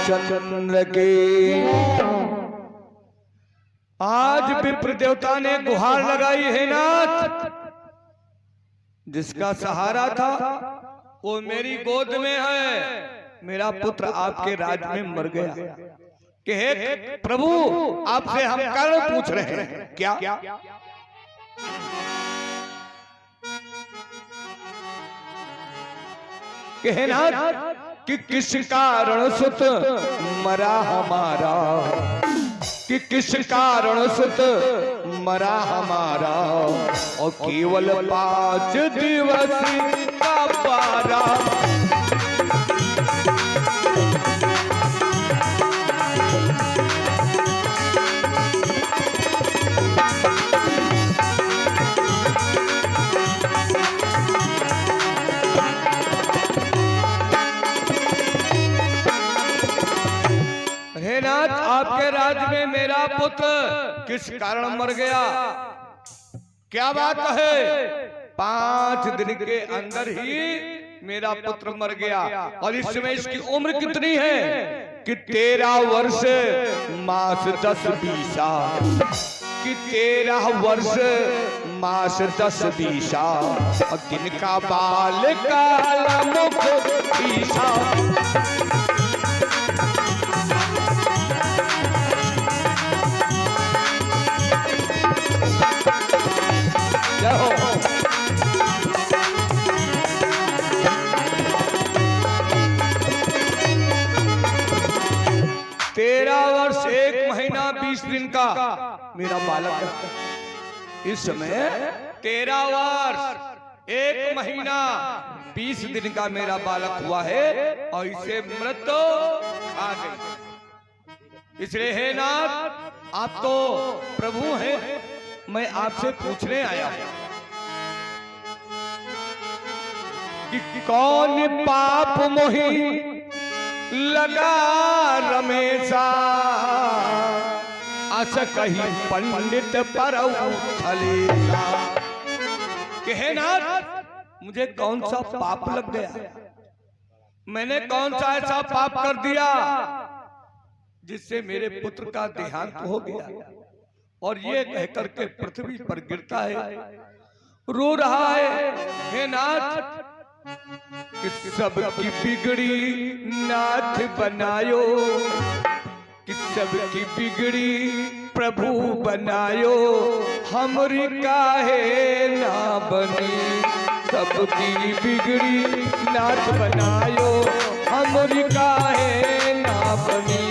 रामचंद्र के। आज विप्र देवता ने गुहार लगाई है नाथ, जिसका सहारा था वो मेरी गोद में है, मेरा पुत्र आपके राज में मर गया। कि हे प्रभु, आपसे हम कारण पूछ रहे हैं। क्या? कहना कि किस कारण सुत मरा हमारा, कि किस कारण सुत मरा हमारा, और केवल 5 दिवस का पारा। नाथ, आपके राज में मेरा पुत्र किस कारण मर गया? क्या बात है? 5 दिन के अंदर ही मेरा पुत्र मर गया। और इस समय इसकी उम्र कितनी है? कि 13 वर्ष मास 10 बीसा, कि 13 वर्ष मास 10 बीसा, और दिन का बाल काला मुख ईसा। वर्ष 1 महीना 20 दिन का मेरा बालक है। इस समय 13 वर्ष 1 महीना 20 दिन का मेरा बालक हुआ है, और इसे मृत्यु आ गई। इसलिए हे नाथ, आप तो प्रभु हैं, मैं आपसे पूछने आया हूं कि कौन पाप मोही लगा रमेशा, अस कही पंडित परऊ थलेसा। कहे नाथ, मुझे कौन सा पाप लग गया? मैंने कौन सा ऐसा पाप कर दिया जिससे मेरे पुत्र का देहांत हो गया? और ये कहकर के पृथ्वी पर गिरता है, रो रहा है। हे नाथ, कि सबकी बिगड़ी नाथ बनायो, कि सबकी बिगड़ी प्रभु बनायो, हमरी काहे ना बनी। सबकी बिगड़ी नाथ बनायो, हमरी काहे ना बनी।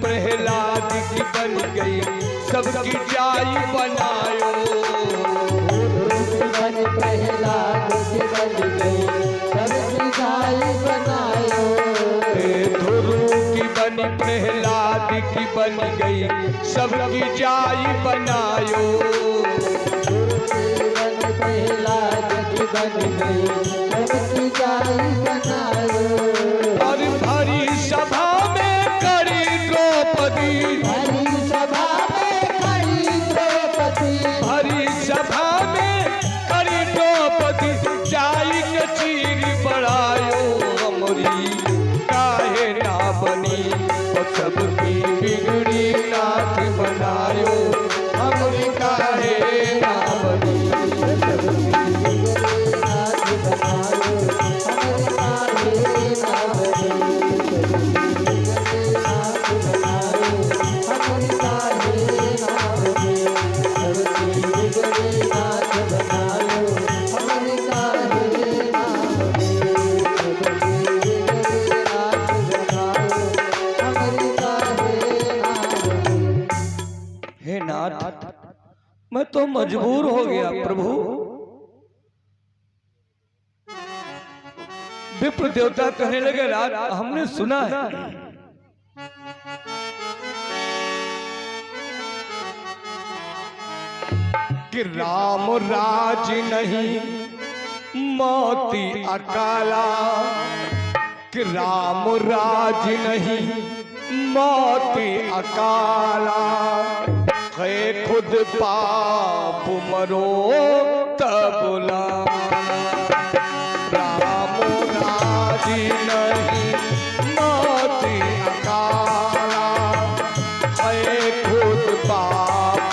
प्रहलाद की बन गई, सबकी जाई बनायो। प्रहलाद की बन गई, सबकी जाई बनायो। धुरु की बनी प्रहलाद की बन गई, सबकी जाई बनायो। प्रहलाद की बन गई, सबकी जाई बनायो। और भरी सभा में करी द्रौपदी, भरी सभा में करी द्रौपदी, भरी सभा में करी द्रौपदी, जाई के चीर बढ़ायो। हमरी काहे ना बनी, और सबकी बिगड़ी नाथ बनायो। हमरी काहे ना बनी, सबकी बिगड़ी नाथ बनायो। हमरी काहे ना बनी, सबकी नाथ बना लो हमारी काहे नाथ बना लो हमारी काहे नाथ। हे नाथ, मैं तो मजबूर हो गया प्रभु। विप्र देवता कहने लगे, राज हमने सुना है कि राम राज नहीं मोती अकाला, कि राम राज नहीं मोती अकाला, है खुद पाप मरो तब ला। राम राज नहीं मोती अकाला, है खुद पाप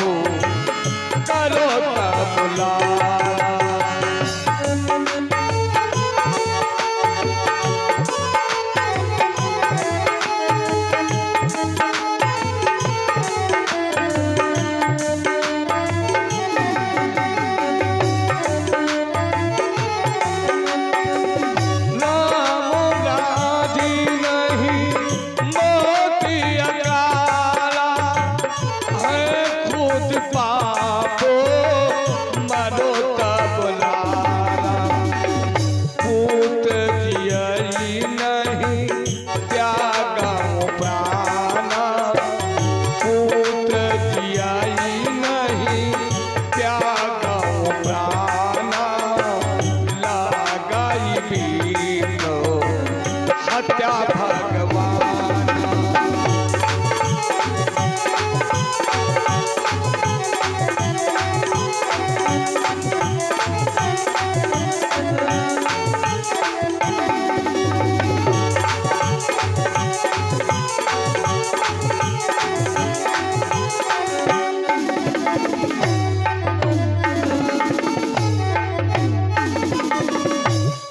करो तब ला।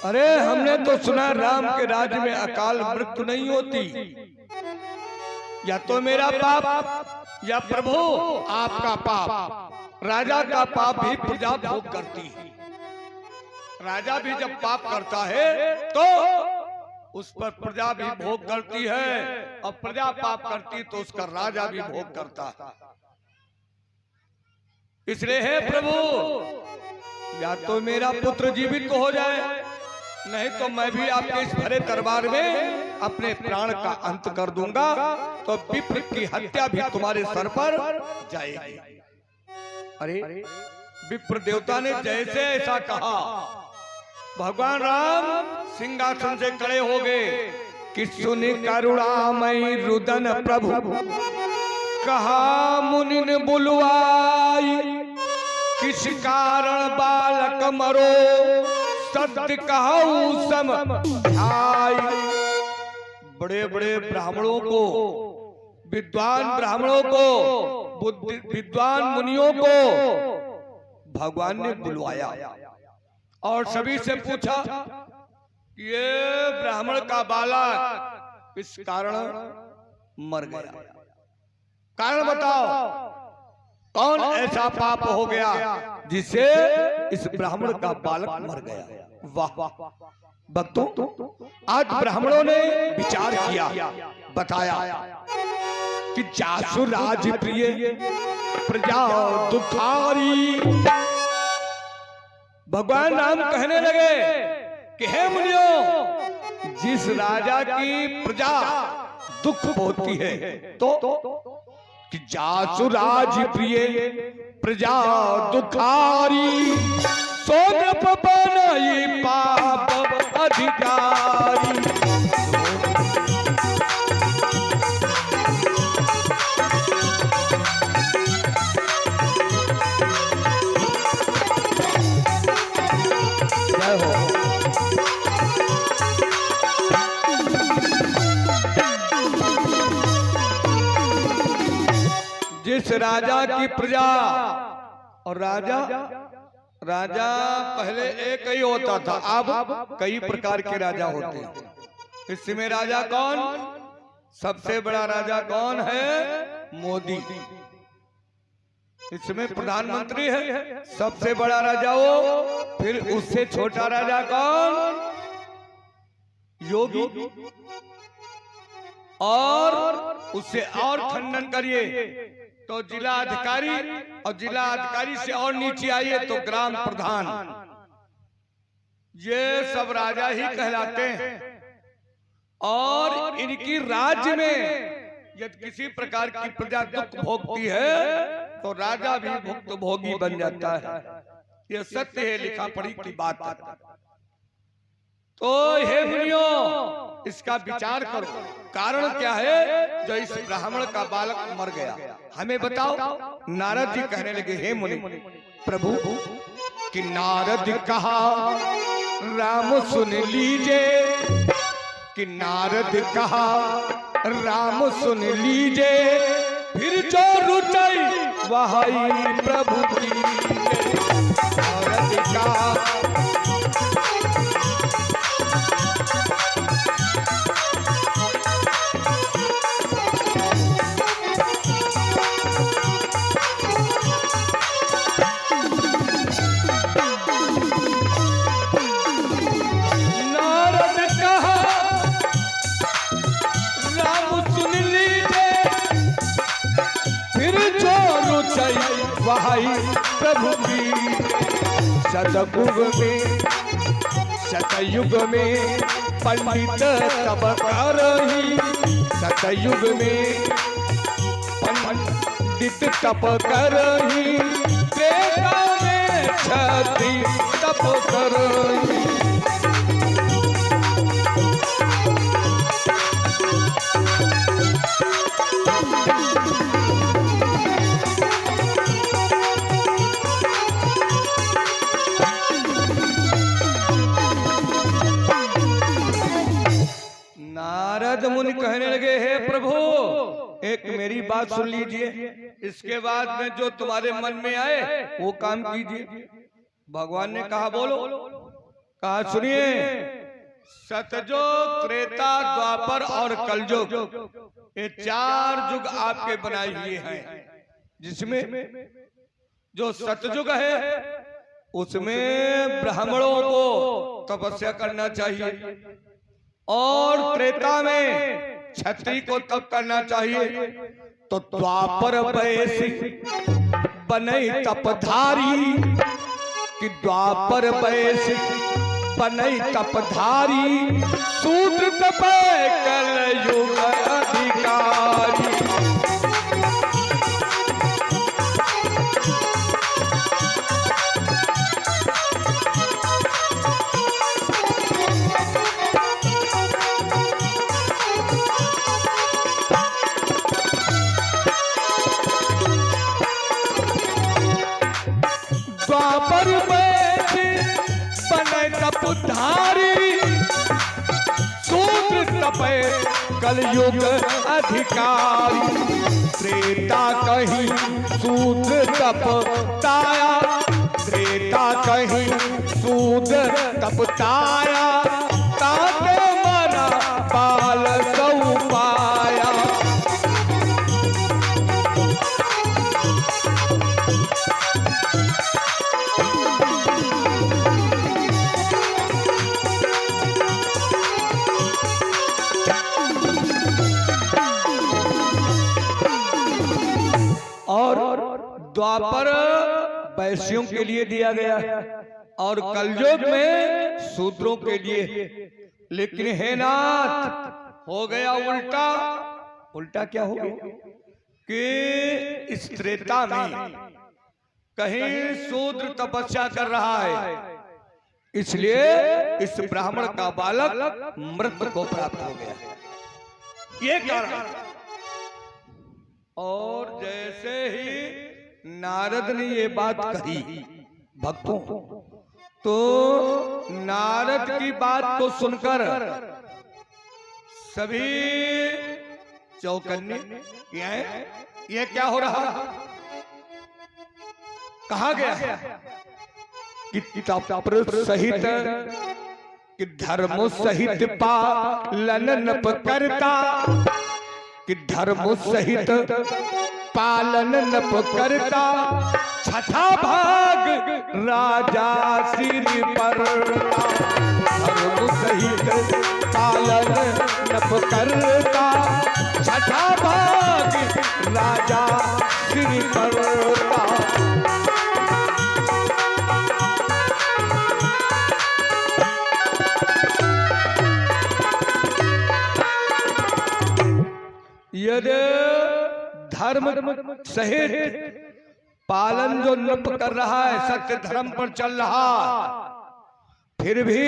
अरे हमने तो सुना राम के राज्य में अकाल मृत्यु नहीं होती। या तो मेरा पाप या प्रभु आपका पाप। राजा का पाप भी प्रजा भोग करती है। राजा भी जब पाप करता है तो उस पर प्रजा भी भोग करती है, और प्रजा पाप करती तो उसका राजा भी भोग करता है। इसलिए हे प्रभु, या तो मेरा पुत्र जीवित हो जाए, नहीं तो मैं भी आपके इस भरे दरबार में अपने प्राण का अंत कर दूंगा, तो विप्र की हत्या भी तुम्हारे सर पर जाएगी। अरे विप्र देवता ने जैसे ऐसा कहा, भगवान राम सिंहासन से खड़े हो गए कि सुनि करुणामयी रुदन प्रभु, कहा मुनि बुलवाई, किस कारण बालक मरो, सत्य कहूँ समझाई। बड़े बड़े ब्राह्मणों को, विद्वान ब्राह्मणों को, विद्वान मुनियों को भगवान ने बुलवाया और सभी से पूछा कि ये ब्राह्मण का बालक किस कारण मर गया, कारण बताओ, कौन ऐसा पाप हो गया जिससे इस ब्राह्मण का बालक मर गया। वाह भक्तों, आज ब्राह्मणों ने विचार किया, बताया कि जासु राज प्रिय प्रजा दुखारी। भगवान राम कहने लगे कि हे मुनियों, जिस राजा की प्रजा दुख होती है तो कि जासु राज प्रिय प्रजा दुखारी, सोनप बनई पाप अधिकारी। जय हो। जिस राजा की प्रजा, और राजा पहले एक ही होता था, अब कई प्रकार के राजा होते हैं। इसमें राजा कौन, सबसे बड़ा राजा कौन है, मोदी। इसमें प्रधानमंत्री है, सबसे बड़ा राजा वो, फिर उससे छोटा राजा कौन? योगी। और उससे और खंडन करिए तो जिला अधिकारी, और जिला अधिकारी से और नीचे आइए तो ग्राम प्रधान। ये सब राजा ही कहलाते हैं। और इनकी राज्य में यदि किसी प्रकार की प्रजा दुख भोगती है तो राजा भी भुक्त भोगी बन जाता है। यह सत्य है, लिखा पढ़ी की बात है। तो हे मुनियों, इसका विचार करो, कारण क्या है जो इस ब्राह्मण का बालक मर गया, हमें बताओ। नारद जी कहने लगे, हे मुनि प्रभु, कि नारद कहा राम सुन लीजिए, कि नारद कहा राम सुन लीजिए, फिर जो रुचई वही प्रभु की। नारद कहा वही प्रभु की। सतयुग में, सतयुग में पंडित तब करही, सतयुग में पंडित तप करही, त्रेता में क्षत्रि तप करही। नारद मुनि कहने लगे, हे प्रभु, एक मेरी बात सुन लीजिए, इसके बाद में जो तुम्हारे मन में आए वो काम कीजिए। भगवान ने कहा बोलो। कहा सुनिए, सतयुग, त्रेता, द्वापर और कलयुग, ये 4 युग आपके बनाए हुए हैं। जिसमें जो सतयुग है उसमें ब्राह्मणों को तपस्या करना चाहिए, और त्रेता में क्षत्रिय को तप करना चाहिए। तो द्वापर वैसी बनई तपधारी, कि द्वापर वैसी बनई तपधारी, शूद्र तपे कलयुग अधिकारी। द्वापर में बने तपधारी, शूद्र तपे कलयुग अधिकारी। त्रेता कहीं शूद्र तप ताया, त्रेता कहीं शूद्र तप ताया, ताके मरा बाल सौ पाया। द्वापर वैश्यों के लिए दिया गया और कलयुग में शूद्रों के लिए। लेकिन हे नाथ, हो गया उल्टा। उल्टा क्या हो गया कि इस त्रेता में कहीं शूद्र तपस्या कर रहा है, इसलिए इस ब्राह्मण का बालक मृत्यु को प्राप्त हो गया, ये कारण। और जैसे ही नारद ने ये बात कही भक्तों, तो नारद की बात को सुनकर सभी चौकन्ने, ये क्या हो रहा, कहा गया कि तप सहित, कि धर्म सहित पालन करता, कि धर्म सहित पालन नप करता छठा भाग राजा सिर पर धर्म सहित पालन नप करता छठा भाग राजा सिर पर यदि धर्म सहित पालन जो नप कर रहा है, सत्य धर्म पर चल रहा, फिर भी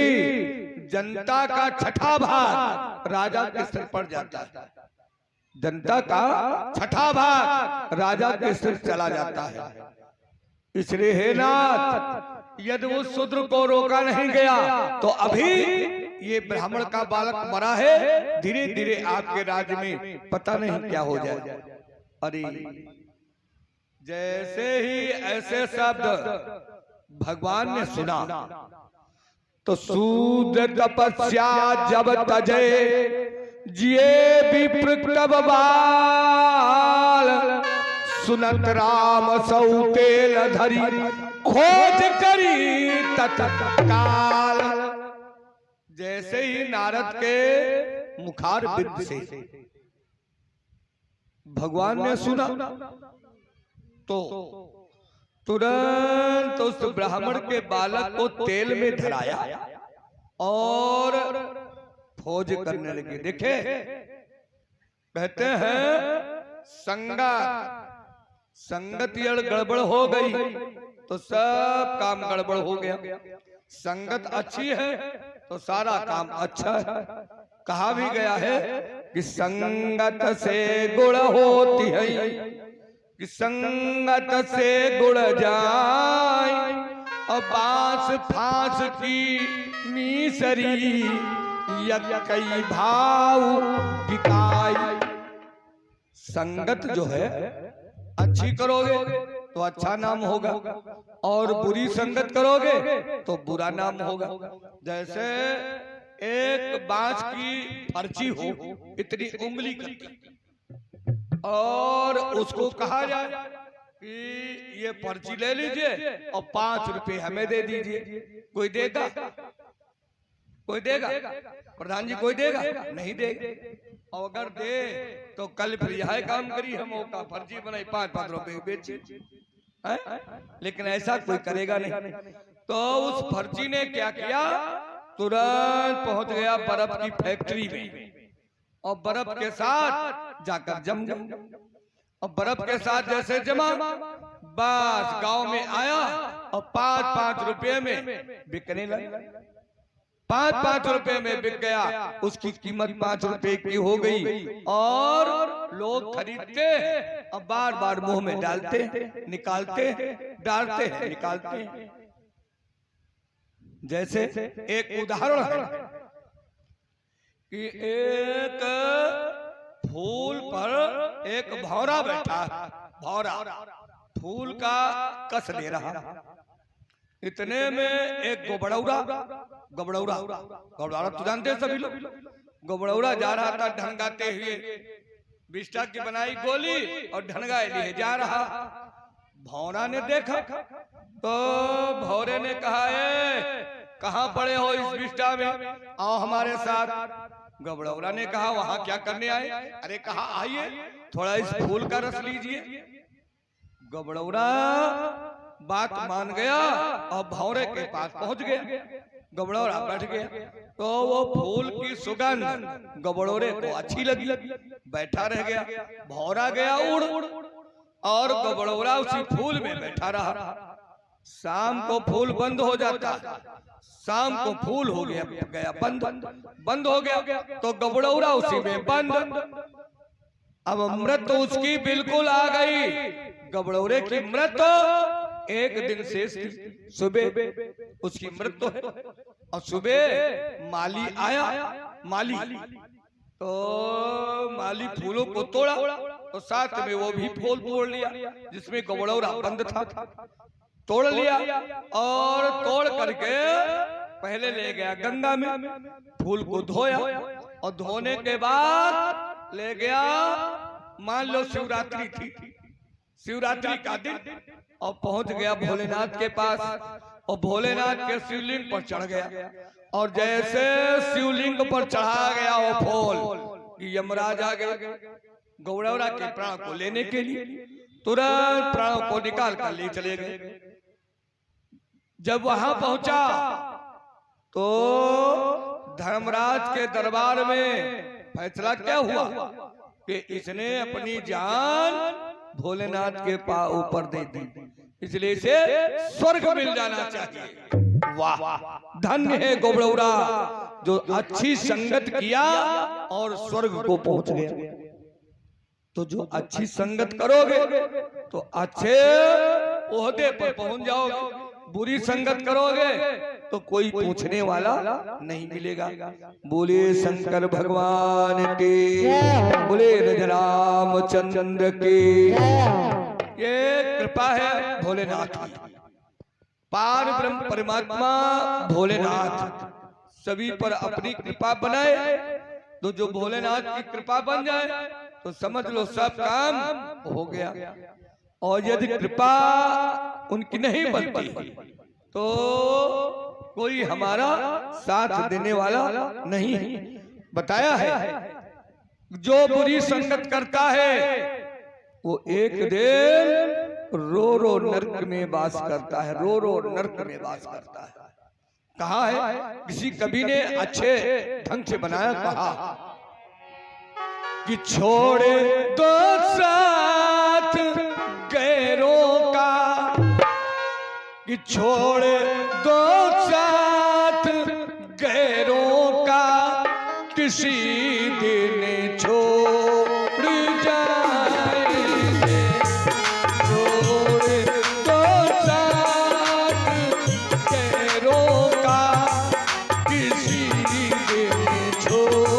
जनता का छठा भाग राजा के सिर पर जाता है। जनता का छठा भाग राजा के सिर चला जाता है। इसलिए हे नाथ, यदि उस शूद्र को रोका नहीं गया तो अभी ये ब्राह्मण का बालक मरा है, धीरे धीरे आपके राज्य में पता नहीं क्या हो जाए। अरे जैसे ही ऐसे शब्द भगवान ने सुना तो सूद तपस्या जब तजे जिए विप्रतब बाल सुनत राम सौतेल धरी खोज करी तत्काल। जैसे ही नारद के मुखार बिंद से भगवान ने सुना तो तुरंत उस ब्राह्मण के बालक को तेल में धराया और खोज करने लगे। देखे, कहते हैं संगत गड़बड़ हो गई तो सब काम गड़बड़ हो गया। संगत अच्छी है तो सारा काम अच्छा है। कहा भी गया है कि संगत से गुण होती है, कि संगत से गुण जाए और बांस फांस की मीसरी कई भाव बिकाई। संगत जो है अच्छी करोगे तो अच्छा नाम होगा और बुरी संगत करोगे तो बुरा नाम होगा। जैसे एक बांस की पर्ची हो, इतनी उंगली की, और उसको कहा जाए कि ये पर्ची ले लीजिए और 5 रुपए हमें दे दीजिए, कोई देगा? कोई देगा? प्रधान जी कोई देगा? नहीं देगा। और अगर दे तो कल फिर यह काम करी, हम का फर्जी बनाई 5-5 रुपए बेची। लेकिन ऐसा कोई करेगा नहीं। तो उस फर्जी ने क्या किया, तुरंत पहुंच गया बर्फ की फैक्ट्री में और बर्फ के साथ जाकर जम और बर्फ के साथ जैसे जमा, बस गांव में आया और 5-5 रुपए में बिकने लगा। 5-5 रुपए में बिक गया। उसकी कीमत 5 रुपए की हो गई और लोग खरीदते और बार बार मुंह में डालते, निकालते, डालते हैं, निकालते हैं। जैसे एक उदाहरण है कि एक फूल पर एक भौरा बैठा है। भौरा फूल का कस ले रहा। इतने में एक गबड़ौरा तो जानते हैं सभी लोग। गबड़ौरा जा रहा था ढंगाते हुए, बिस्टा की बनाई गोली और ढंगाए लिए जा रहा। भौरा ने देखा तो भौरे ने कहा, कहाँ पड़े हो इस बिस्टा में, आओ हमारे साथ। गबड़ौरा ने कहा, वहां क्या करने आए? अरे कहा आइए थोड़ा इस फूल का रस लीजिए। गबड़ौरा बात मान गया और भौरे के पास पहुंच गया। गबड़ौरा बैठ गया तो वो फूल की सुगंध गबड़ौरे को अच्छी लगी, बैठा रह गया। भौरा गया उड़ और गबड़ौरा उसी फूल में बैठा रहा। शाम को फूल बंद हो जाता, शाम को फूल हो गया बंद हो गया तो गबड़ौरा उसी में बंद। अब मृत उसकी बिल्कुल आ गई। गबड़ौरे की मृत एक दिन शेष थी। सुबह उसकी मृत्यु है और सुबह माली आया। माली फूलों को तोड़ा तो साथ में वो भी फूल तोड़ लिया जिसमें गबड़ौरा बंद था। तोड़ लिया और तोड़ करके पहले ले गया गंगा में, फूल को धोया और धोने के बाद ले गया। मान लो शिवरात्रि थी शिवरात्रि का दिन और पहुंच गया भोलेनाथ के पास और भोलेनाथ के शिवलिंग पर चढ़ गया और जैसे शिवलिंग पर चढ़ा गया वो फूल यमराज आ गए गौरवरा के प्राण को लेने के लिए तुरंत प्राणों को निकाल कर ले चले गए। जब वहां पहुंचा तो धर्मराज के दरबार में फैसला क्या हुआ कि इसने अपनी जान भोलेनाथ के ऊपर दे दी, इसलिए इसे स्वर्ग मिल जाना चाहिए। वाह, धन्य है गौरवरा जो अच्छी संगत किया और स्वर्ग को पहुंच गया। तो जो अच्छी संगत करोगे तो अच्छे ओहदे पर पहुंच जाओगे, बुरी संगत करोगे तो कोई पूछने वाला नहीं मिलेगा। बोले शंकर भगवान के, बोले रामचंद्र के। ये कृपा है भोलेनाथ की, पार ब्रह्म परमात्मा भोलेनाथ सभी पर अपनी कृपा बनाए। तो जो भोलेनाथ की कृपा बन जाए तो समझ लो सब काम हो गया। और यदि कृपा उनकी नहीं बनती तो कोई हमारा साथ देने वाला नहीं है। बताया है जो बुरी संगत करता है वो एक दिन रो रो नरक में वास करता है, रो रो नरक में वास करता है। कहा है किसी कवि ने अच्छे ढंग से बनाया, कहा कि छोड़े दो साथ गैरों का, कि छोड़े दो साथ गैरों का, किसी दिन छोड़ जाएंगे। छोड़े दो साथ गैरों का, किसी दिन छोड़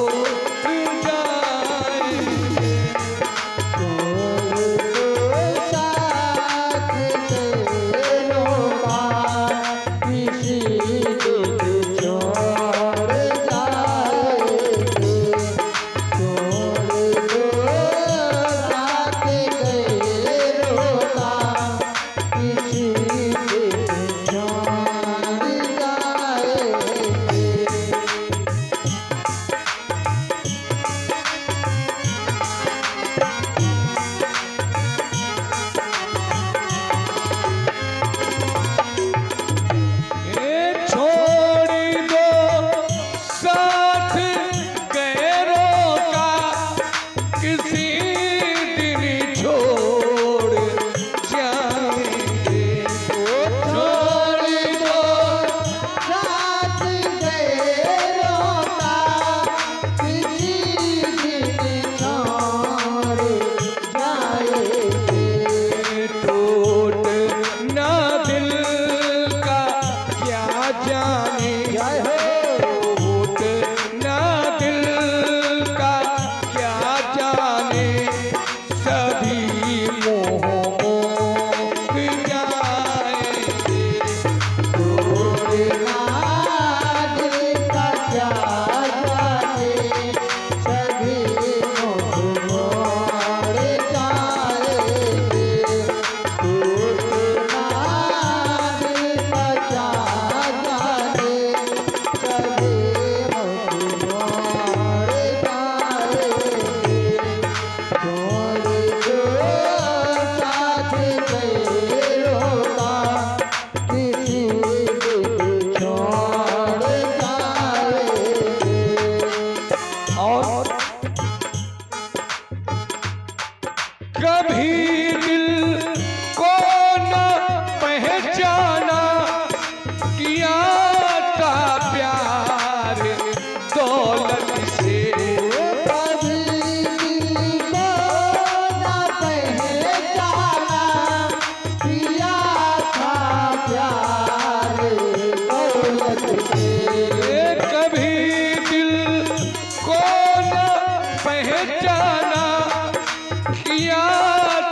किया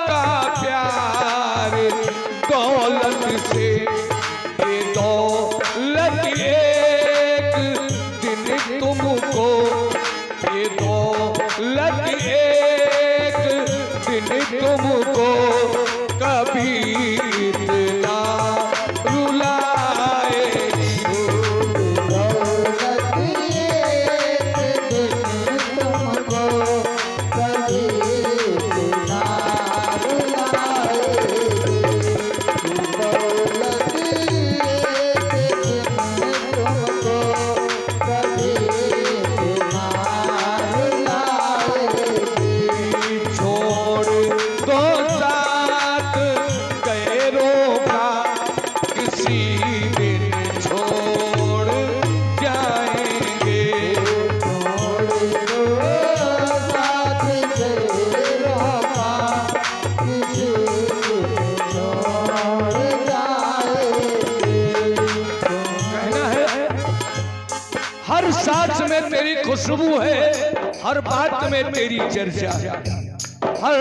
था प्यार दौलत से। खुशबू है, हर बात में तेरी चर्चा है, हर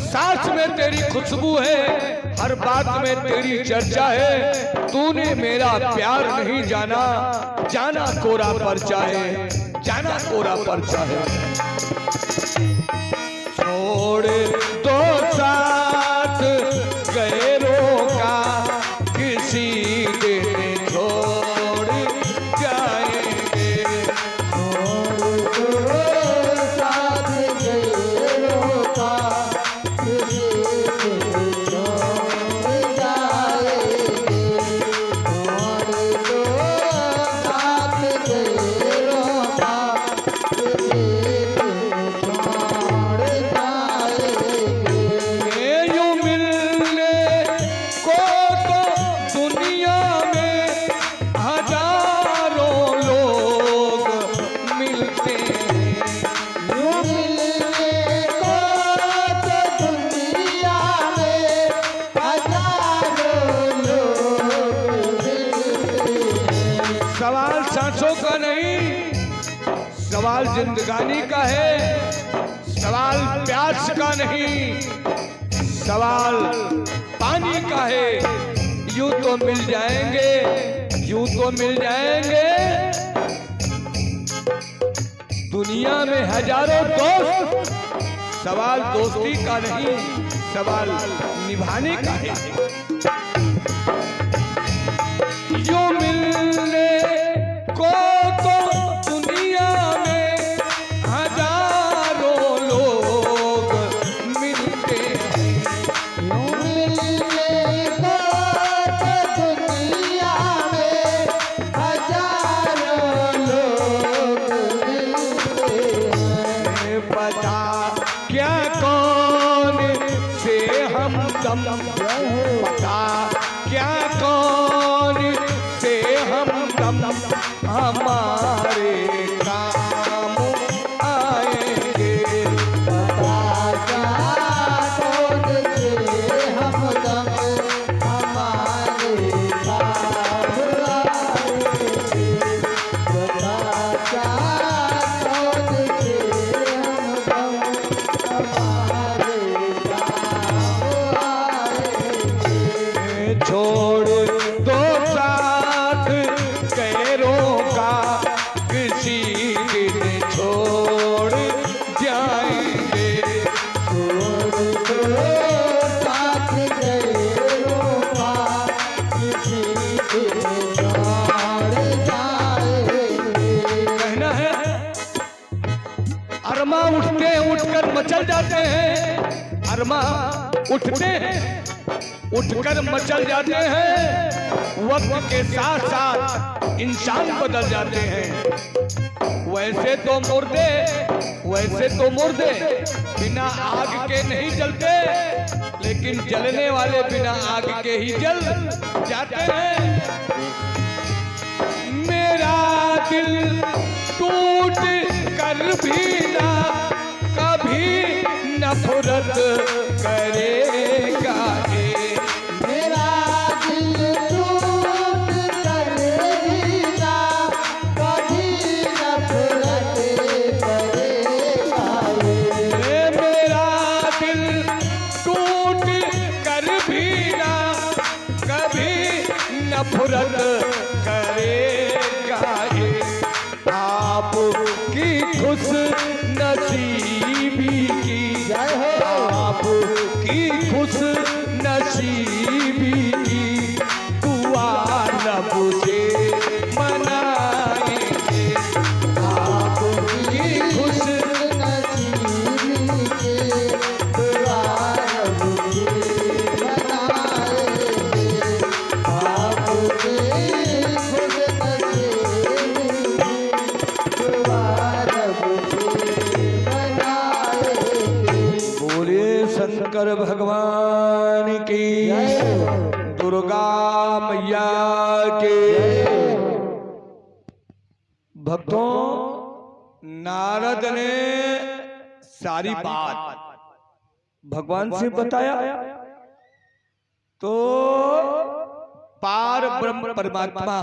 सांस में तेरी खुशबू है, हर बात में तेरी चर्चा है। तूने मेरा प्यार नहीं जाना, जाना कोरा परचा है, जाना कोरा परचा है। छोड़ दो साथ गैरों का, किसी दिन छोड़ जाएंगे। साथ गैरों का किसी दिन छोड़ जाएंगे। छोड़ दो साथ गैरों का किसी दिन छोड़ जाएंगे। ये यूं मिलने को तो दुनिया में हजारों लोग मिलते हैं। यूं मिलने को तो दुनिया में हजारों लोग मिलते हैं। सवाल सांसों का नहीं, सवाल जिंदगानी का है, सवाल प्यास का नहीं, सवाल पानी का है। यूं तो मिल जाएंगे, यूं तो मिल जाएंगे। दुनिया में हजारों दोस्त, सवाल दोस्ती का नहीं, सवाल निभाने का है। यूं मिलने को तो दुनिया में हजारों लोग मिलते हैं। यूं मिलने को तो दुनिया में हजारों लोग मिलते हैं। पता क्या कौन से हमदम, पता क्या कौन से हमदम हमारे काम आएंगे। पता क्या कौन से हमदम हमारे काम आएंगे। पता क्या कौन से हमदम हमारे काम आएंगे। छोड़ दो साथ गैरों का, किसी दिन छोड़ जाएंगे। छोड़ दो साथ गैरों का, किसी दिन छोड़ जाएंगे। कहना है अरमा उठते उठकर मचल जाते हैं, अरमा उठते हैं उठकर मचल जाते हैं। वक्त के साथ साथ इंसान बदल जाते हैं। वैसे तो मुर्दे, वैसे तो मुर्दे बिना आग के नहीं जलते, लेकिन जलने वाले बिना आग के ही जल जाते हैं। मेरा दिल टूट कर भी ना कभी नफरत करेगा ये। मेरा दिल टूट कर भी ना कभी नफरत करेगा ये। मेरा दिल टूट कर भी ना कभी नफरत करेगा ये। आपकी खुश नसीबी की, जय हो। आपकी खुश नसीबी की दुआ रब से मनाएंगे। आपकी खुश नसीबी के दुआ रब से मनाएंगे। आपके खुश नसीबी की दुआ रब से मनाएंगे। बोले शंकर भगवान की, दुर्गा मैया के। भक्तों, नारद ने सारी बात भगवान से बताया तो पार ब्रह्म परमात्मा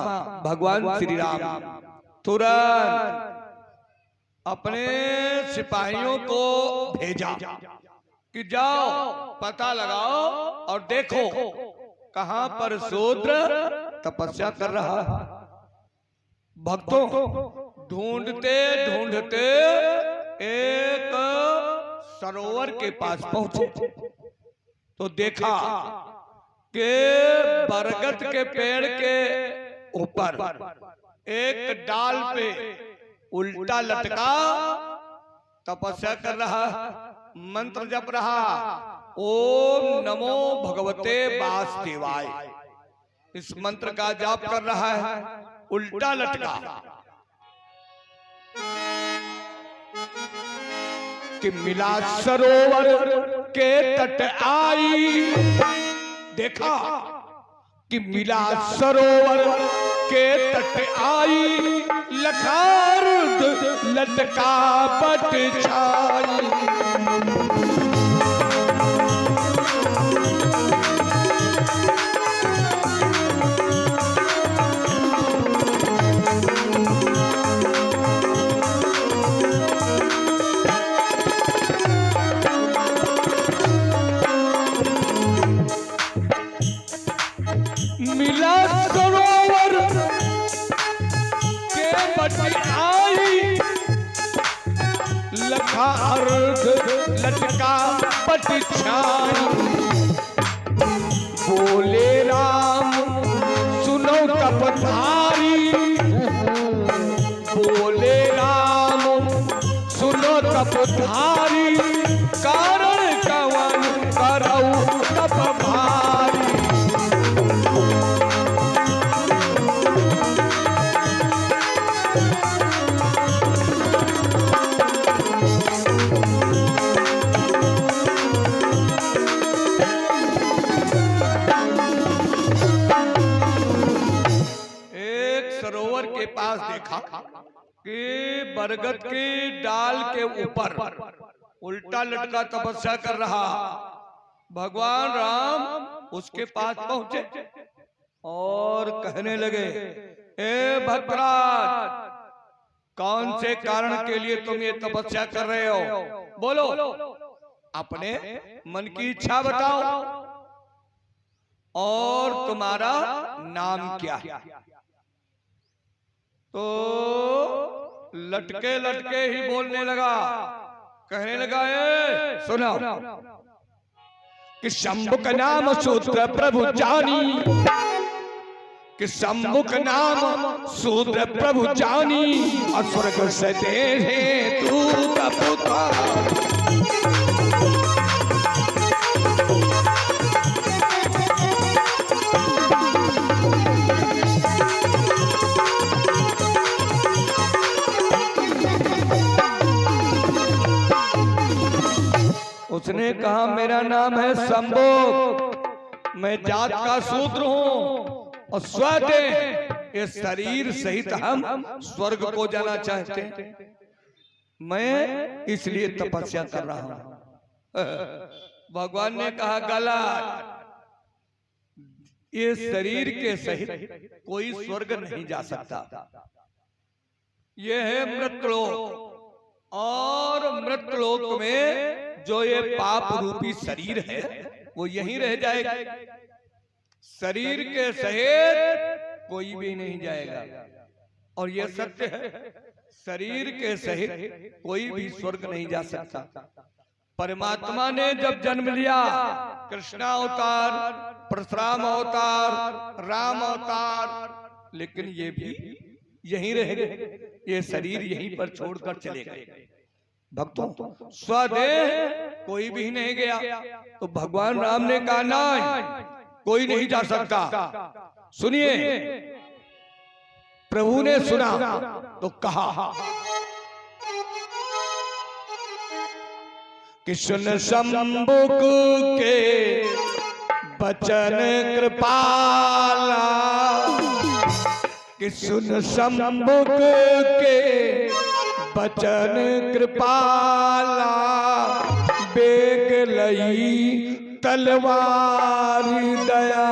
भगवान श्री राम तुरंत अपने सिपाहियों को भेजा कि जाओ पता लगाओ और देखो कहां पर शूद्र तपस्या कर रहा है। भक्तों ढूंढते ढूंढते एक सरोवर के पास पहुंचे तो देखा कि बरगद के पेड़ के ऊपर एक डाल पे उल्टा लटका तपस्या कर रहा, मंत्र जप रहा, ओम नमो भगवते वासुदेवाय। इस मंत्र का जाप कर रहा है, उल्टा लटका कि मिला सरोवर के तट आई। देखा कि मिला सरोवर के तट आई, लखार लटका बट छाई। मिला सरोवर के बट आई, लखा अर्ध लटका बट छाई। बोले राम सुनो तपधारी, बोले राम सुनो तपधारी, कारण कवन करऊ तप भारी। पास देखा कि बरगद की डाल के ऊपर उल्टा लटका तपस्या कर रहा भगवान राम उसके पास पहुंचे और कहने लगे, ए भक्तराज, कौन से कारण के लिए तुम ये तपस्या कर रहे हो? बोलो, अपने मन की इच्छा बताओ और तुम्हारा नाम क्या है? तो लटके लटके ही बोलने लगा, कहने लगा, ए सुनो कि शंभु का नाम शूद्र प्रभु जानी, कि शंभु का नाम शूद्र प्रभु जानी, और स्वर्ग से दे तू पुत्र। उसने कहा, मेरा नाम है शंभु, मैं जात का शूद्र हूं और स्वतः इस शरीर सहित हम स्वर्ग को जाना चाहते हैं, मैं इसलिए तपस्या कर रहा हूं। भगवान ने कहा, गलत, ये शरीर के सहित कोई स्वर्ग नहीं जा सकता, यह है मृतलोक, और मृतलोक में जो ये पाप रूपी शरीर है वो यहीं रह जाएगा, शरीर के सहित कोई भी नहीं जाएगा। और ये सत्य है, शरीर के सहित कोई भी स्वर्ग नहीं जा सकता। परमात्मा ने जब जन्म लिया, कृष्ण अवतार, परशुराम अवतार, राम अवतार, लेकिन ये भी यहीं रह गए, ये शरीर यहीं पर छोड़कर चले गए। भक्तों, स्वदेह कोई भी नहीं गया, तो भगवान राम ने कहा, नहीं, कोई नहीं जा सकता। सुनिए, प्रभु ने सुना तो कहा कि सुन शंभुक के बचन कृपाला, कि सुन शंभुक के बचन कृपाला, बेग लई तलवारी दया।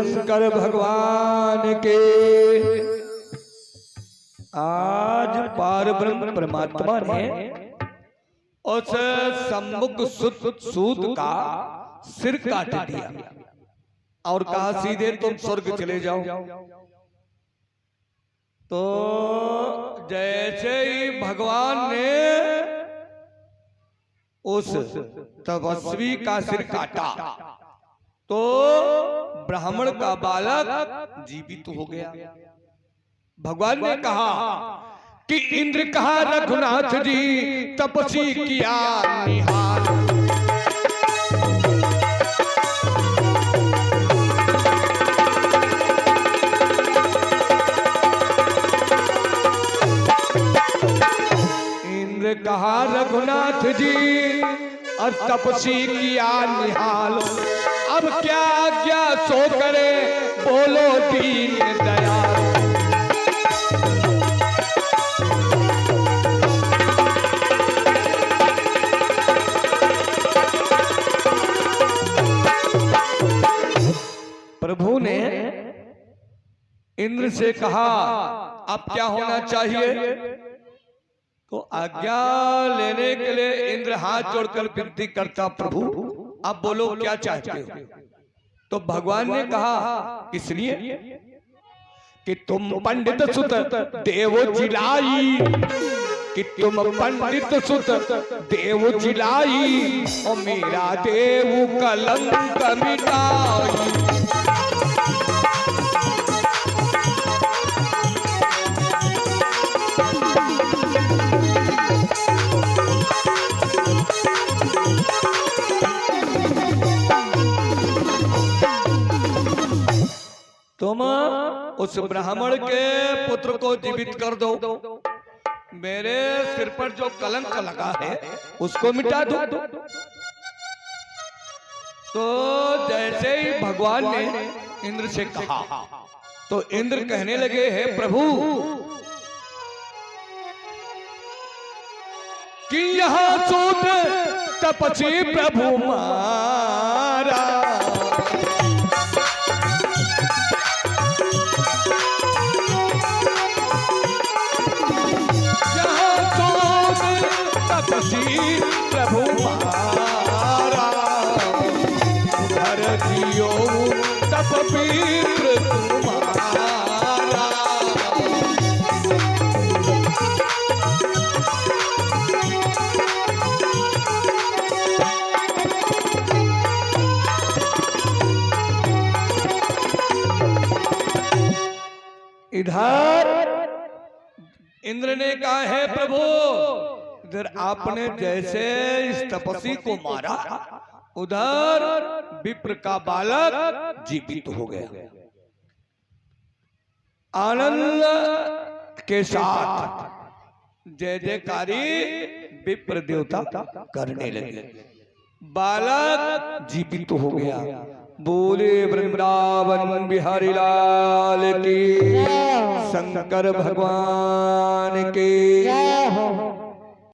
शंकर भगवान के। आज पारब्रह्म परमात्मा ने उस सम्मुख सूत का सिर काट दिया और कहा सीधे तुम स्वर्ग चले जाओ। तो जैसे ही भगवान ने उस तपस्वी का सिर काटा तो ब्राह्मण का बालक जीवित हो गया। भगवान ने कहा कि इंद्र कहा रघुनाथ जी तपस्वी किया निहाल। इंद्र कहा रघुनाथ जी और तपस्वी किया निहाल। अब क्या आज्ञा सो करे बोलो दीन दयाल। प्रभु ने इंद्र से कहा अब क्या होना चाहिए। तो आज्ञा लेने के लिए इंद्र हाथ जोड़कर विनती करता प्रभु अब बोलो क्या चाहते हो। तो भगवान ने कहा इसलिए कि तुम पंडित सुत देव जिलाई, कि तुम पंडित सुत देव जिलाई और मेरा देव कलंक मिटाई। तुम उस ब्राह्मण के पुत्र को जीवित कर दो, मेरे सिर पर जो कलंक लगा है उसको मिटा दो। तो जैसे ही भगवान ने इंद्र से कहा तो इंद्र कहने लगे हे प्रभु कि यहाँ सूत तपस्वी प्रभु मारा। प्रभु मारा उधर जियो तप पीत्र तुम्हारा। इधर इंद्र ने कहा है प्रभु इधर आपने जैसे इस तपस्वी को मारा उधर विप्र का बालक जीवित हो गया। आनंद के साथ जय जयकारी विप्र देवता करने लगे। बालक जीवित हो गया। बोले वृंदावन बिहारी लाल की, शंकर भगवान के।